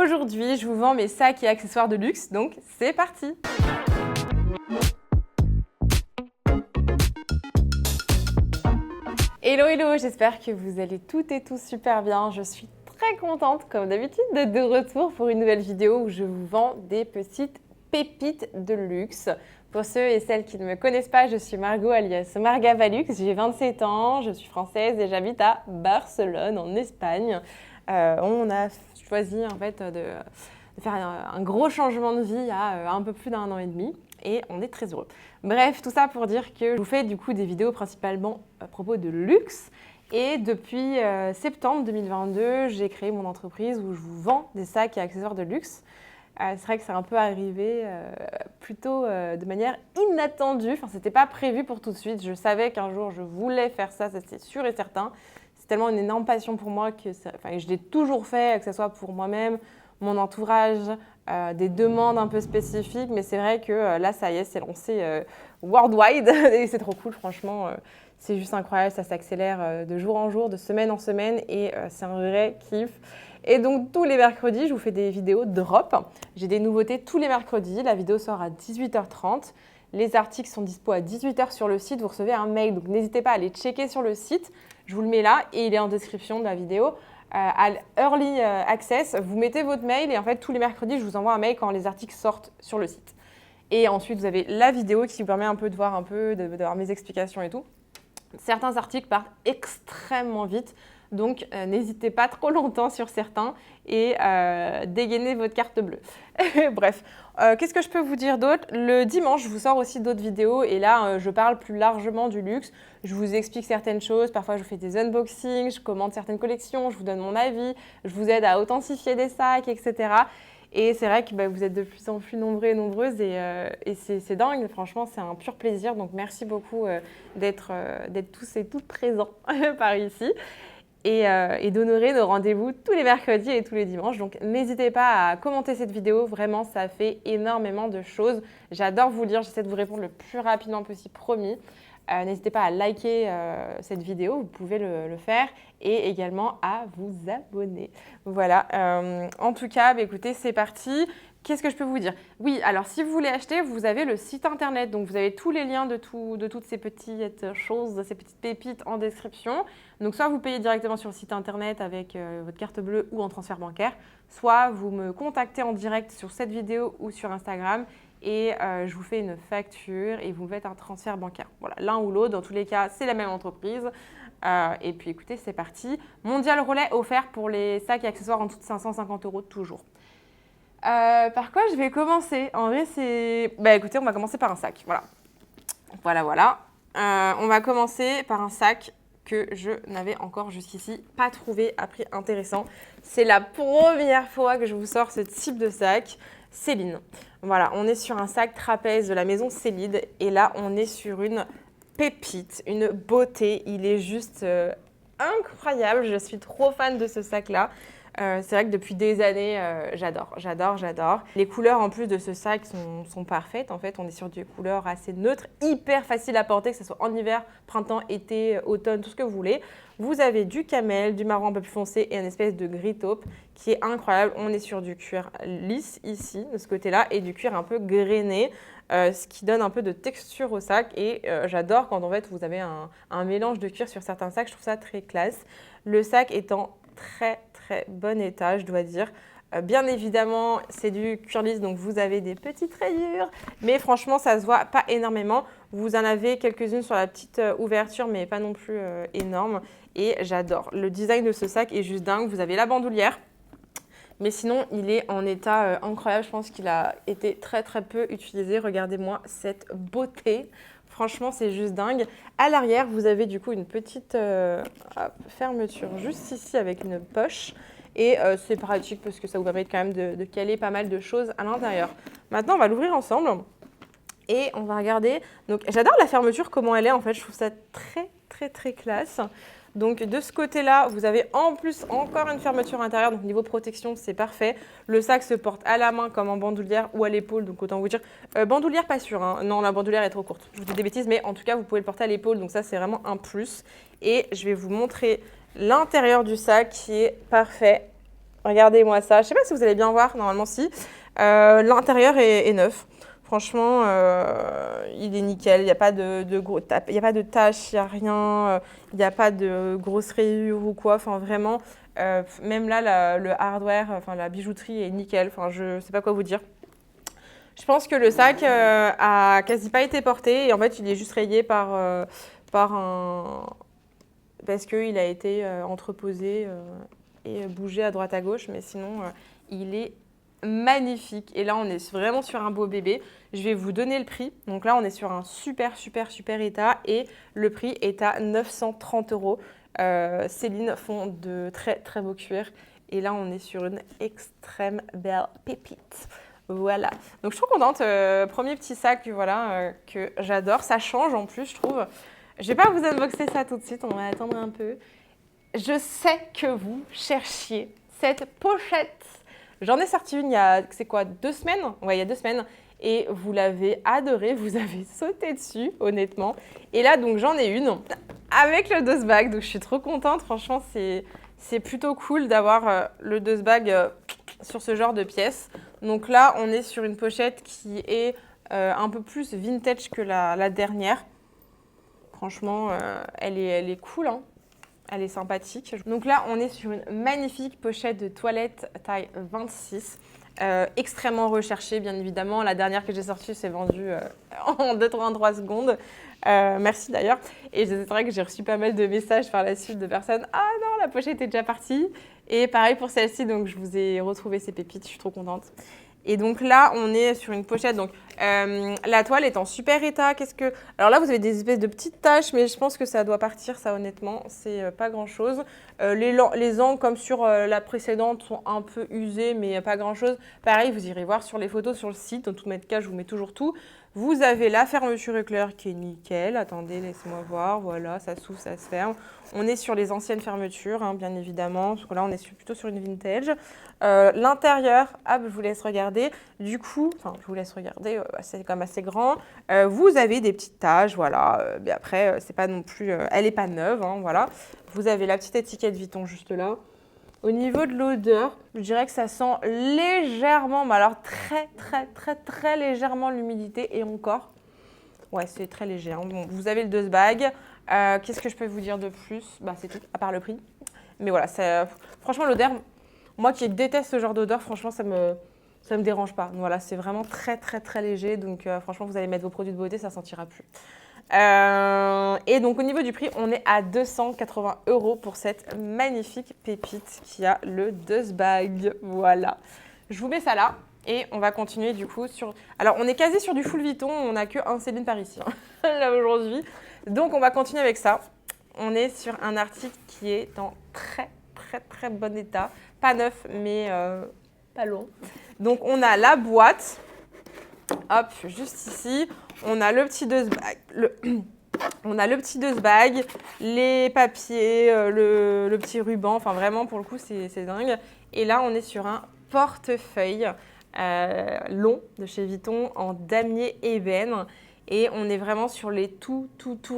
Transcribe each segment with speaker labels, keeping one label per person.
Speaker 1: Aujourd'hui, je vous vends mes sacs et accessoires de luxe, donc c'est parti! Hello, hello, j'espère que vous allez toutes et tous super bien. Je suis très contente, comme d'habitude, d'être de retour pour une nouvelle vidéo où je vous vends des petites pépites de luxe. Pour ceux et celles qui ne me connaissent pas, je suis Margot alias Marga Valux, j'ai 27 ans, je suis française et j'habite à Barcelone, en Espagne. On a choisi en fait de faire un gros changement de vie il y a un peu plus d'un an et demi. Et on est très heureux. Bref, tout ça pour dire que je vous fais du coup des vidéos principalement à propos de luxe. Et depuis septembre 2022, j'ai créé mon entreprise où je vous vends des sacs et accessoires de luxe. C'est vrai que c'est un peu arrivé plutôt de manière inattendue. Enfin, c'était pas prévu pour tout de suite. Je savais qu'un jour je voulais faire ça, ça c'est sûr et certain. C'est tellement une énorme passion pour moi que je l'ai toujours fait, que ce soit pour moi-même, mon entourage, des demandes un peu spécifiques, mais c'est vrai que là, ça y est, c'est lancé worldwide et c'est trop cool, franchement. C'est juste incroyable, ça s'accélère de jour en jour, de semaine en semaine et c'est un vrai kiff. Et donc, tous les mercredis, je vous fais des vidéos drop. J'ai des nouveautés tous les mercredis. La vidéo sort à 18h30. Les articles sont dispo à 18h sur le site. Vous recevez un mail, donc n'hésitez pas à aller checker sur le site. Je vous le mets là et il est en description de la vidéo. À Early Access, vous mettez votre mail et en fait tous les mercredis je vous envoie un mail quand les articles sortent sur le site. Et ensuite vous avez la vidéo qui vous permet un peu de voir d'avoir mes explications et tout. Certains articles partent extrêmement vite, donc n'hésitez pas trop longtemps sur certains et dégainez votre carte bleue. Bref, qu'est-ce que je peux vous dire d'autre? Le dimanche, je vous sors aussi d'autres vidéos et là, je parle plus largement du luxe. Je vous explique certaines choses, parfois je vous fais des unboxings, je commente certaines collections, je vous donne mon avis, je vous aide à authentifier des sacs, etc. Et c'est vrai que vous êtes de plus en plus nombreux et nombreuses et c'est dingue, franchement, c'est un pur plaisir. Donc merci beaucoup d'être tous et toutes présents par ici. Et d'honorer nos rendez-vous tous les mercredis et tous les dimanches. Donc n'hésitez pas à commenter cette vidéo, vraiment ça fait énormément de choses. J'adore vous lire, j'essaie de vous répondre le plus rapidement possible, promis. N'hésitez pas à liker cette vidéo, vous pouvez le faire et également à vous abonner. Voilà, en tout cas, écoutez, c'est parti. Qu'est-ce que je peux vous dire? Oui, alors si vous voulez acheter, vous avez le site internet. Donc, vous avez tous les liens de toutes ces petites choses, ces petites pépites en description. Donc, soit vous payez directement sur le site internet avec votre carte bleue ou en transfert bancaire, soit vous me contactez en direct sur cette vidéo ou sur Instagram et je vous fais une facture et vous me faites un transfert bancaire. Voilà, l'un ou l'autre, dans tous les cas, c'est la même entreprise. Et puis, écoutez, c'est parti. Mondial Relais offert pour les sacs et accessoires en dessous de 550 € toujours. Par quoi je vais commencer? En vrai, c'est... écoutez, on va commencer par un sac. Voilà. On va commencer par un sac que je n'avais encore jusqu'ici pas trouvé à prix intéressant. C'est la première fois que je vous sors ce type de sac. Céline. Voilà, on est sur un sac trapèze de la maison Célide. Et là, on est sur une pépite, une beauté. Il est juste incroyable. Je suis trop fan de ce sac-là. C'est vrai que depuis des années, j'adore. Les couleurs en plus de ce sac sont parfaites. En fait, on est sur des couleurs assez neutres, hyper faciles à porter, que ce soit en hiver, printemps, été, automne, tout ce que vous voulez. Vous avez du camel, du marron un peu plus foncé et une espèce de gris taupe qui est incroyable. On est sur du cuir lisse ici, de ce côté-là, et du cuir un peu grainé, ce qui donne un peu de texture au sac. Et j'adore quand en fait vous avez un mélange de cuir sur certains sacs. Je trouve ça très classe. Le sac est en très bon état, je dois dire. Bien évidemment, c'est du cuir lisse, donc vous avez des petites rayures, mais franchement, ça se voit pas énormément. Vous en avez quelques-unes sur la petite ouverture, mais pas non plus énorme. Et j'adore. Le design de ce sac est juste dingue. Vous avez la bandoulière, mais sinon, il est en état incroyable. Je pense qu'il a été très peu utilisé. Regardez-moi cette beauté. Franchement, c'est juste dingue. À l'arrière, vous avez du coup une petite fermeture juste ici avec une poche. Et c'est pratique parce que ça vous permet quand même de caler pas mal de choses à l'intérieur. Maintenant, on va l'ouvrir ensemble et on va regarder. Donc, j'adore la fermeture, comment elle est. En fait, je trouve ça très classe. Donc de ce côté-là, vous avez en plus encore une fermeture intérieure, donc niveau protection, c'est parfait. Le sac se porte à la main comme en bandoulière ou à l'épaule, donc autant vous dire. Bandoulière, pas sûr, hein. Non, la bandoulière est trop courte. Je vous dis des bêtises, mais en tout cas, vous pouvez le porter à l'épaule, donc ça, c'est vraiment un plus. Et je vais vous montrer l'intérieur du sac qui est parfait. Regardez-moi ça. Je ne sais pas si vous allez bien voir, normalement si. L'intérieur est neuf. Franchement, il est nickel. Il n'y a pas de gros il y a pas de taches, il n'y a rien. Il n'y a pas de grosses rayures ou quoi. Enfin, vraiment, même là, le hardware, enfin, la bijouterie est nickel. Enfin, je ne sais pas quoi vous dire. Je pense que le sac a quasi pas été porté et en fait, il est juste rayé par un... parce qu'il a été entreposé et bougé à droite à gauche. Mais sinon, il est magnifique. Et là, on est vraiment sur un beau bébé. Je vais vous donner le prix. Donc là, on est sur un super état et le prix est à 930 €. Céline font de très beaux cuirs. Et là, on est sur une extrême belle pépite. Voilà. Donc, je suis trop contente. Premier petit sac, voilà, que j'adore. Ça change en plus, je trouve. Je vais pas vous unboxer ça tout de suite. On va attendre un peu. Je sais que vous cherchiez cette pochette. J'en ai sorti une il y a, c'est quoi, 2 semaines? Ouais, il y a 2 semaines. Et vous l'avez adorée, vous avez sauté dessus, honnêtement. Et là, donc, j'en ai une avec le dust bag. Donc, je suis trop contente. Franchement, c'est plutôt cool d'avoir le dust bag sur ce genre de pièces. Donc là, on est sur une pochette qui est un peu plus vintage que la dernière. Franchement, elle est cool, hein. Elle est sympathique. Donc là, on est sur une magnifique pochette de toilette taille 26. Extrêmement recherchée, bien évidemment. La dernière que j'ai sortie s'est vendue en 2-3 secondes. Merci d'ailleurs. Et c'est vrai que j'ai reçu pas mal de messages par la suite de personnes. « Ah non, la pochette est déjà partie !» Et pareil pour celle-ci, donc je vous ai retrouvé ces pépites, je suis trop contente. Et donc là, on est sur une pochette. Donc la toile est en super état. Alors là, vous avez des espèces de petites taches, mais je pense que ça doit partir, ça, honnêtement. C'est pas grand-chose. Les angles, comme sur la précédente, sont un peu usés, mais pas grand-chose. Pareil, vous irez voir sur les photos sur le site. Dans tout mettre cas, je vous mets toujours tout. Vous avez la fermeture éclair qui est nickel. Attendez, laissez-moi voir. Voilà, ça s'ouvre, ça se ferme. On est sur les anciennes fermetures, hein, bien évidemment. Parce que là, on est plutôt sur une vintage. L'intérieur, hop, je vous laisse regarder. Du coup, enfin, je vous laisse regarder, c'est quand même assez grand. Vous avez des petites taches, voilà. Mais après, c'est pas non plus, elle n'est pas neuve, hein, voilà. Vous avez la petite étiquette Vuitton juste là. Au niveau de l'odeur, je dirais que ça sent légèrement, mais alors très légèrement l'humidité et encore. Ouais, c'est très léger, hein. Bon, vous avez le dust bag. Qu'est-ce que je peux vous dire de plus? Bah, c'est tout, à part le prix. Mais voilà, franchement, l'odeur, moi qui déteste ce genre d'odeur, franchement, ça me dérange pas. Voilà, c'est vraiment très léger. Donc, franchement, vous allez mettre vos produits de beauté, ça ne sentira plus. Et donc, au niveau du prix, on est à 280 € pour cette magnifique pépite qui a le dust bag. Voilà. Je vous mets ça là. Et on va continuer du coup sur... Alors, on est quasi sur du full Vuitton. On n'a qu'un Céline par ici, hein, là aujourd'hui. Donc, on va continuer avec ça. On est sur un article qui est en très bon état. Pas neuf, mais pas loin. Donc, on a la boîte. Hop, juste ici. On a le petit dust bag. On a le petit dust bag, les papiers, le petit ruban. Enfin, vraiment, pour le coup, c'est dingue. Et là, on est sur un portefeuille long de chez Vuitton en damier ébène. Et on est vraiment sur les tout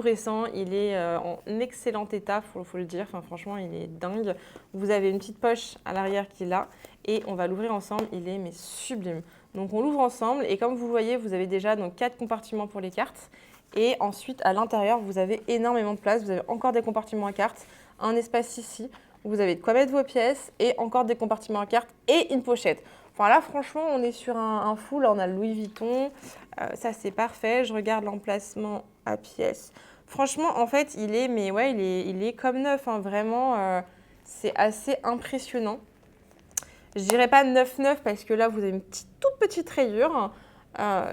Speaker 1: récents. Il est en excellent état, faut le dire. Enfin, franchement, il est dingue. Vous avez une petite poche à l'arrière qui est là. Et on va l'ouvrir ensemble. Il est mais sublime. Donc, on l'ouvre ensemble. Et comme vous voyez, vous avez déjà donc 4 compartiments pour les cartes. Et ensuite, à l'intérieur, vous avez énormément de place. Vous avez encore des compartiments à cartes. Un espace ici. Vous avez de quoi mettre vos pièces. Et encore des compartiments à cartes. Et une pochette. Enfin, là, franchement, on est sur un full. On a le Louis Vuitton. Ça, c'est parfait. Je regarde l'emplacement à pièces. Franchement, en fait, il est comme neuf, hein. Vraiment, c'est assez impressionnant. Je dirais pas neuf parce que là, vous avez une toute petite rayure.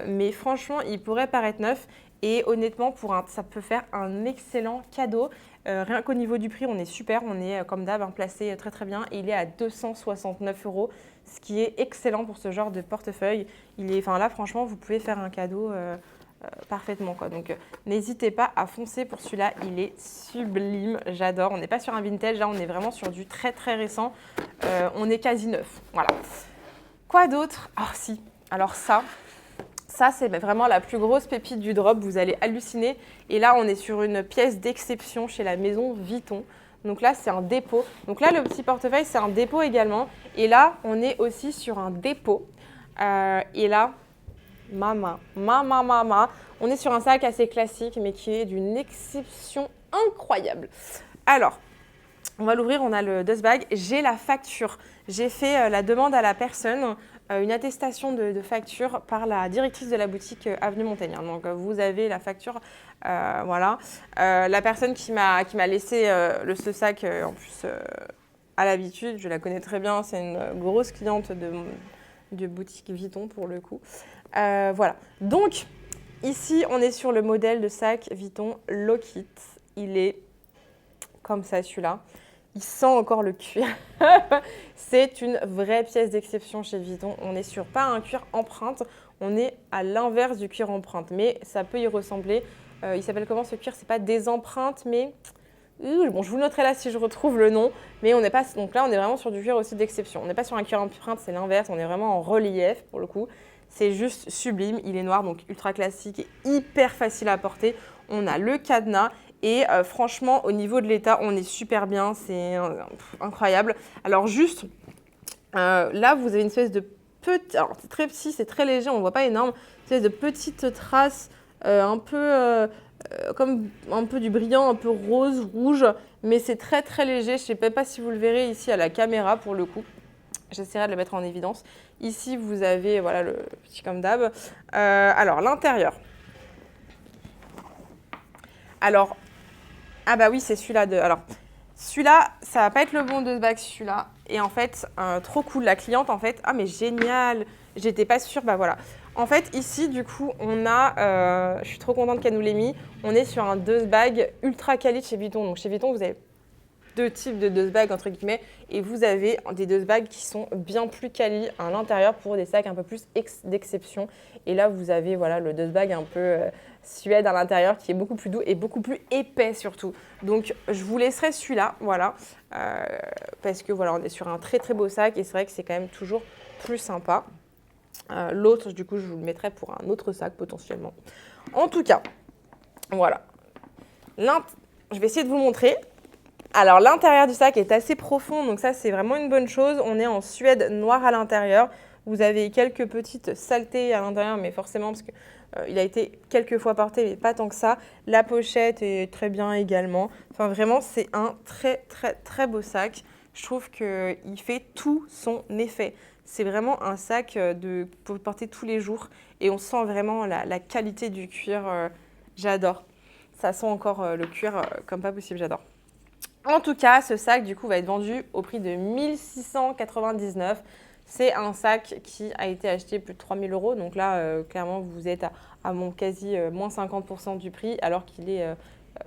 Speaker 1: Mais franchement, il pourrait paraître neuf. Et honnêtement, ça peut faire un excellent cadeau. Rien qu'au niveau du prix, on est super. On est, comme d'hab, placé très bien. Et il est à 269 €, ce qui est excellent pour ce genre de portefeuille. Là, franchement, vous pouvez faire un cadeau parfaitement, quoi. Donc, n'hésitez pas à foncer pour celui-là. Il est sublime. J'adore. On n'est pas sur un vintage. Là, on est vraiment sur du très récent. On est quasi neuf. Voilà. Quoi d'autre? Ah, si. Alors ça, c'est vraiment la plus grosse pépite du drop. Vous allez halluciner. Et là, on est sur une pièce d'exception chez la maison Vuitton. Donc là, c'est un dépôt. Donc là, le petit portefeuille, c'est un dépôt également. Et là, on est aussi sur un dépôt. Et là, mama. On est sur un sac assez classique, mais qui est d'une exception incroyable. Alors, on va l'ouvrir, on a le dust bag. J'ai la facture. J'ai fait la demande à la personne, une attestation de facture par la directrice de la boutique Avenue Montaigne. Donc, vous avez la facture, voilà. La personne qui m'a laissé ce sac, en plus, à l'habitude, je la connais très bien. C'est une grosse cliente de boutique Vuitton, pour le coup. Voilà. Donc, ici, on est sur le modèle de sac Vuitton Lockit. Il est comme ça, celui-là. Il sent encore le cuir. C'est une vraie pièce d'exception chez Vuitton. On n'est sur pas un cuir empreinte, on est à l'inverse du cuir empreinte, mais ça peut y ressembler. Il s'appelle comment ce cuir? C'est pas des empreintes, mais bon, je vous le noterai là si je retrouve le nom. Mais on n'est pas, donc là, on est vraiment sur du cuir aussi d'exception. On n'est pas sur un cuir empreinte, c'est l'inverse. On est vraiment en relief pour le coup. C'est juste sublime. Il est noir, donc ultra classique et hyper facile à porter. On a le cadenas. Et franchement, au niveau de l'état, on est super bien, c'est incroyable. Alors juste, là, vous avez une espèce de petite, alors c'est très petit, c'est très léger, on ne voit pas énorme, une espèce de petite trace un peu comme un peu du brillant, un peu rose, rouge, mais c'est très très léger. Je ne sais pas si vous le verrez ici à la caméra pour le coup. J'essaierai de le mettre en évidence. Ici, vous avez voilà, le petit comme d'hab. Alors, l'intérieur. Alors, ah bah oui, c'est celui-là de... Alors, celui-là, ça va pas être le bon de ce bac, celui-là. Et en fait, trop cool. La cliente, en fait, ah mais génial, j'étais pas sûre, bah voilà. En fait, ici, du coup, on a, je suis trop contente qu'elle nous l'ait mis, on est sur un dust bag ultra quali chez Vuitton. Donc chez Vuitton, vous avez deux types de dust bags, entre guillemets, et vous avez des dust bags qui sont bien plus quali à l'intérieur pour des sacs un peu plus d'exception. Et là, vous avez voilà, le dust bag un peu suède à l'intérieur qui est beaucoup plus doux et beaucoup plus épais surtout. Donc, je vous laisserai celui-là, voilà, parce que voilà, on est sur un très très beau sac et c'est vrai que c'est quand même toujours plus sympa. L'autre, du coup, je vous le mettrai pour un autre sac potentiellement. En tout cas, voilà. Je vais essayer de vous montrer. Alors, l'intérieur du sac est assez profond, donc ça, c'est vraiment une bonne chose. On est en suède noir à l'intérieur. Vous avez quelques petites saletés à l'intérieur, mais forcément, parce qu'il a été quelques fois porté, mais pas tant que ça. La pochette est très bien également. Enfin, vraiment, c'est un très, très, très beau sac. Je trouve qu'il fait tout son effet. C'est vraiment un sac pour porter tous les jours. Et on sent vraiment la qualité du cuir. J'adore. Ça sent encore le cuir comme pas possible, j'adore. En tout cas, ce sac, du coup, va être vendu au prix de 1 699 €. C'est un sac qui a été acheté plus de 3 000 €. Donc là, clairement, vous êtes à quasi moins 50% du prix, alors qu'il est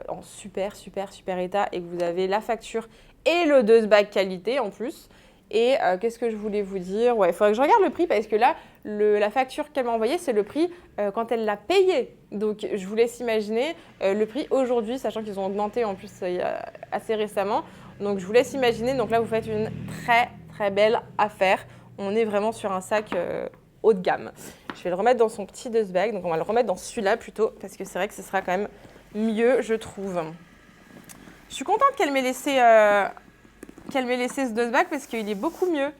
Speaker 1: en super, super, super état et que vous avez la facture et le dust bag qualité en plus. Et qu'est-ce que je voulais vous dire? Ouais, il faudrait que je regarde le prix parce que là, la facture qu'elle m'a envoyée, c'est le prix quand elle l'a payé. Donc, je vous laisse imaginer le prix aujourd'hui, sachant qu'ils ont augmenté en plus assez récemment. Donc, je vous laisse imaginer. Donc là, vous faites une très, très belle affaire. On est vraiment sur un sac haut de gamme. Je vais le remettre dans son petit dust bag. Donc, on va le remettre dans celui-là plutôt parce que c'est vrai que ce sera quand même mieux, je trouve. Je suis contente qu'elle m'ait laissé... ce dust bag parce qu'il est beaucoup mieux.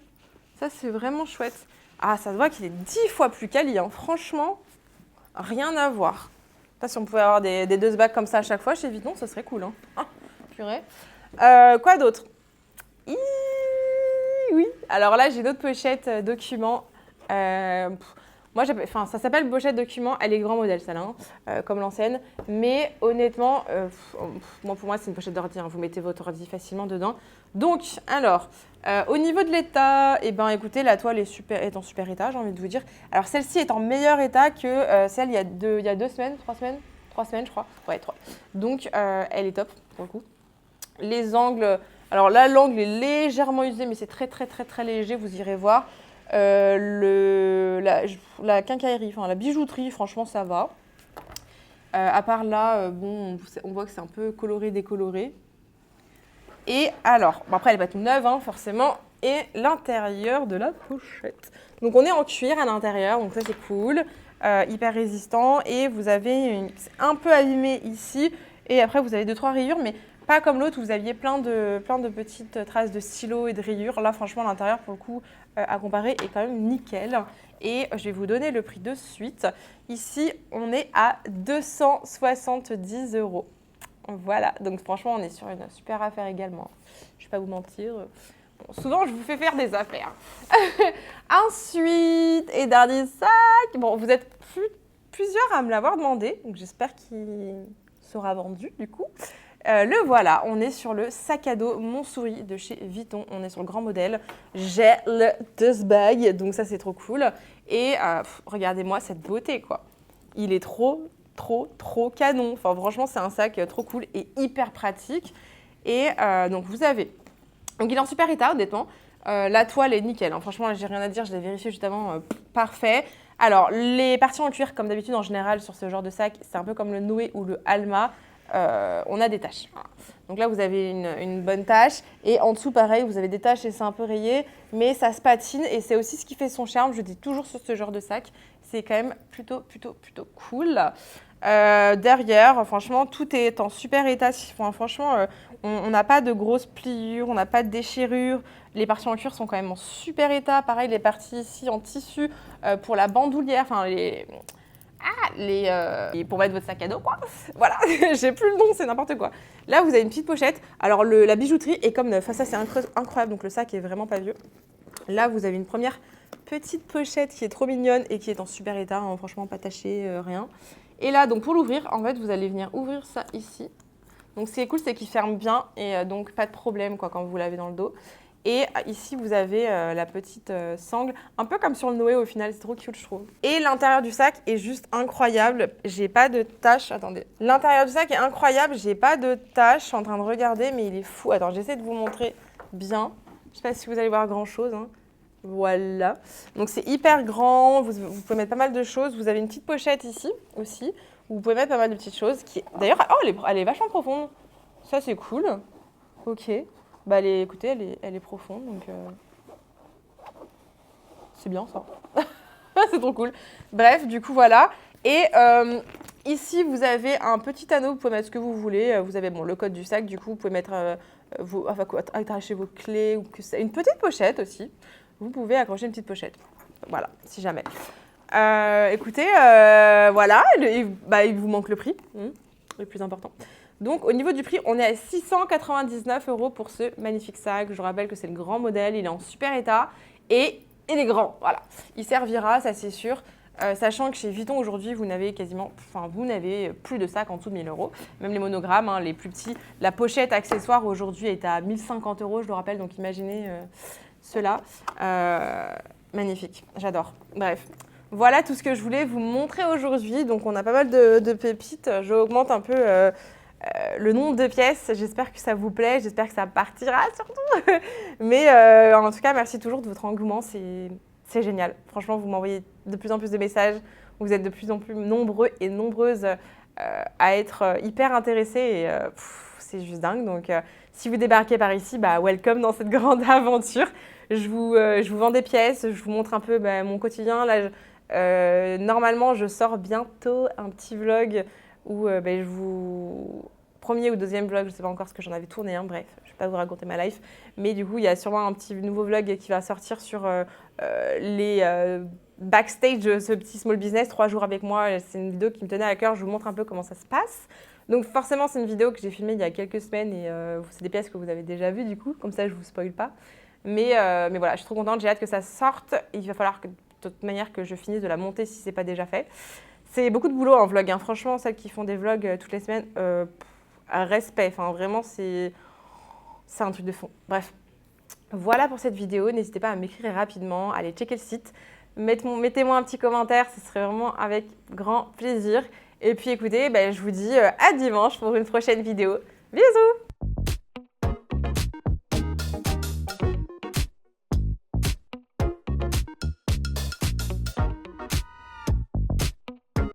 Speaker 1: Ça, c'est vraiment chouette. Ah, ça se voit qu'il est 10 fois plus quali. Hein. Franchement, rien à voir. Pas si on pouvait avoir des dust bags comme ça à chaque fois chez Vuitton, ce serait cool. Hein. Ah, purée. Quoi d'autre? Oui. Alors là, j'ai d'autres pochettes documents. Moi, ça s'appelle pochette document, elle est grand modèle, celle-là, comme l'ancienne. Mais honnêtement, pour moi, c'est une pochette d'ordi. Hein. Vous mettez votre ordi facilement dedans. Donc, alors, au niveau de l'état, eh ben, écoutez, la toile est en super état, j'ai envie de vous dire. Alors, celle-ci est en meilleur état que celle il y a 2 semaines, 3 semaines 3 semaines, je crois. Ouais, 3. Donc, elle est top, pour le coup. Les angles, alors là, l'angle est légèrement usé, mais c'est très, très, très, très léger, vous irez voir. La quincaillerie, enfin la bijouterie, franchement, ça va. À part là, bon, on voit que c'est un peu coloré, décoloré. Et alors, bon, après, elle n'est pas toute neuve, hein, forcément. Et l'intérieur de la pochette. Donc, on est en cuir à l'intérieur, donc ça, c'est cool. Hyper résistant. Et vous avez c'est un peu abîmé ici. Et après, vous avez 2-3 rayures, mais Pas comme l'autre où vous aviez plein de petites traces de stylo et de rayures. Là, franchement, l'intérieur, pour le coup, à comparer, est quand même nickel. Et je vais vous donner le prix de suite. Ici, on est à 270 €. Voilà, donc franchement, on est sur une super affaire également. Je ne vais pas vous mentir. Bon, souvent, je vous fais faire des affaires. Ensuite, et dernier sac. Bon, vous êtes plusieurs à me l'avoir demandé, donc j'espère qu'il sera vendu du coup. Le voilà, on est sur le sac à dos Montsouris de chez Vuitton. On est sur le grand modèle. J'ai le dust bag, donc ça c'est trop cool. Et regardez-moi cette beauté quoi. Il est trop canon. Enfin franchement c'est un sac trop cool et hyper pratique. Et donc vous avez, donc il est en super état honnêtement. La toile est nickel, hein. Franchement j'ai rien à dire, je l'ai vérifié juste avant, parfait. Alors les parties en cuir comme d'habitude en général sur ce genre de sac, c'est un peu comme le Noé ou le Alma. On a des taches. Donc là, vous avez une bonne tache. Et en dessous, pareil, vous avez des taches et c'est un peu rayé. Mais ça se patine et c'est aussi ce qui fait son charme. Je dis toujours sur ce genre de sac. C'est quand même plutôt cool. Derrière, franchement, tout est en super état. Enfin, franchement, on n'a pas de grosses pliures, on n'a pas de déchirures. Les parties en cuir sont quand même en super état. Pareil, les parties ici en tissu pour la bandoulière, enfin pour mettre votre sac à dos, quoi. Voilà, j'ai plus le nom, c'est n'importe quoi. Là, vous avez une petite pochette. Alors, la bijouterie est comme neuf. Ça, c'est incroyable. Donc, le sac est vraiment pas vieux. Là, vous avez une première petite pochette qui est trop mignonne et qui est en super état. Hein, franchement, pas taché, rien. Et là, donc, pour l'ouvrir, en fait, vous allez venir ouvrir ça ici. Donc, ce qui est cool, c'est qu'il ferme bien et donc pas de problème quoi, quand vous l'avez dans le dos. Et ici, vous avez la petite sangle, un peu comme sur le Noé au final, c'est trop cute je trouve. Et l'intérieur du sac est juste incroyable, j'ai pas de taches, attendez. L'intérieur du sac est incroyable, j'ai pas de taches, je suis en train de regarder, mais il est fou. Attends, j'essaie de vous montrer bien. Je sais pas si vous allez voir grand chose, hein. Voilà. Donc c'est hyper grand, vous pouvez mettre pas mal de choses. Vous avez une petite pochette ici aussi, où vous pouvez mettre pas mal de petites choses. D'ailleurs, oh, elle est vachement profonde. Ça c'est cool. Ok. Bah, écoutez, elle est profonde, donc c'est bien ça. C'est trop cool. Bref, du coup, voilà. Et ici, vous avez un petit anneau, vous pouvez mettre ce que vous voulez. Vous avez le code du sac, du coup, vous pouvez mettre attacher vos clés, ou une petite pochette aussi. Vous pouvez accrocher une petite pochette. Voilà, si jamais. Écoutez, voilà, il vous manque le prix, le plus important. Donc, au niveau du prix, on est à 699 € pour ce magnifique sac. Je vous rappelle que c'est le grand modèle, il est en super état et il est grand. Voilà, il servira, ça c'est sûr. Sachant que chez Vuitton aujourd'hui, vous n'avez plus de sacs en dessous de 1000 €. Même les monogrammes, hein, les plus petits. La pochette accessoire aujourd'hui est à 1050 €, je le rappelle. Donc, imaginez cela. Magnifique, j'adore. Bref. Voilà tout ce que je voulais vous montrer aujourd'hui. Donc, on a pas mal de pépites. J'augmente un peu le nombre de pièces. J'espère que ça vous plaît. J'espère que ça partira surtout. Mais en tout cas, merci toujours de votre engouement. C'est génial. Franchement, vous m'envoyez de plus en plus de messages. Vous êtes de plus en plus nombreux et nombreuses à être hyper intéressés. Et c'est juste dingue. Donc, si vous débarquez par ici, welcome dans cette grande aventure. Je vous vends des pièces. Je vous montre un peu mon quotidien. Là, normalement, je sors bientôt un petit vlog où premier ou deuxième vlog, je ne sais pas encore ce que j'en avais tourné, hein, bref, je ne vais pas vous raconter ma life. Mais du coup, il y a sûrement un petit nouveau vlog qui va sortir sur les backstage de ce petit small business, 3 jours avec moi. C'est une vidéo qui me tenait à cœur, je vous montre un peu comment ça se passe. Donc forcément, c'est une vidéo que j'ai filmée il y a quelques semaines et c'est des pièces que vous avez déjà vues du coup, comme ça je ne vous spoil pas. Mais voilà, je suis trop contente, j'ai hâte que ça sorte. Il va falloir de toute manière que je finisse de la monter si ce n'est pas déjà fait. C'est beaucoup de boulot en vlog, hein. Franchement, celles qui font des vlogs toutes les semaines, respect, enfin vraiment c'est un truc de fond. Bref, voilà pour cette vidéo, n'hésitez pas à m'écrire rapidement, allez checker le site, mettez-moi un petit commentaire, ce serait vraiment avec grand plaisir. Et puis écoutez, je vous dis à dimanche pour une prochaine vidéo. Bisous!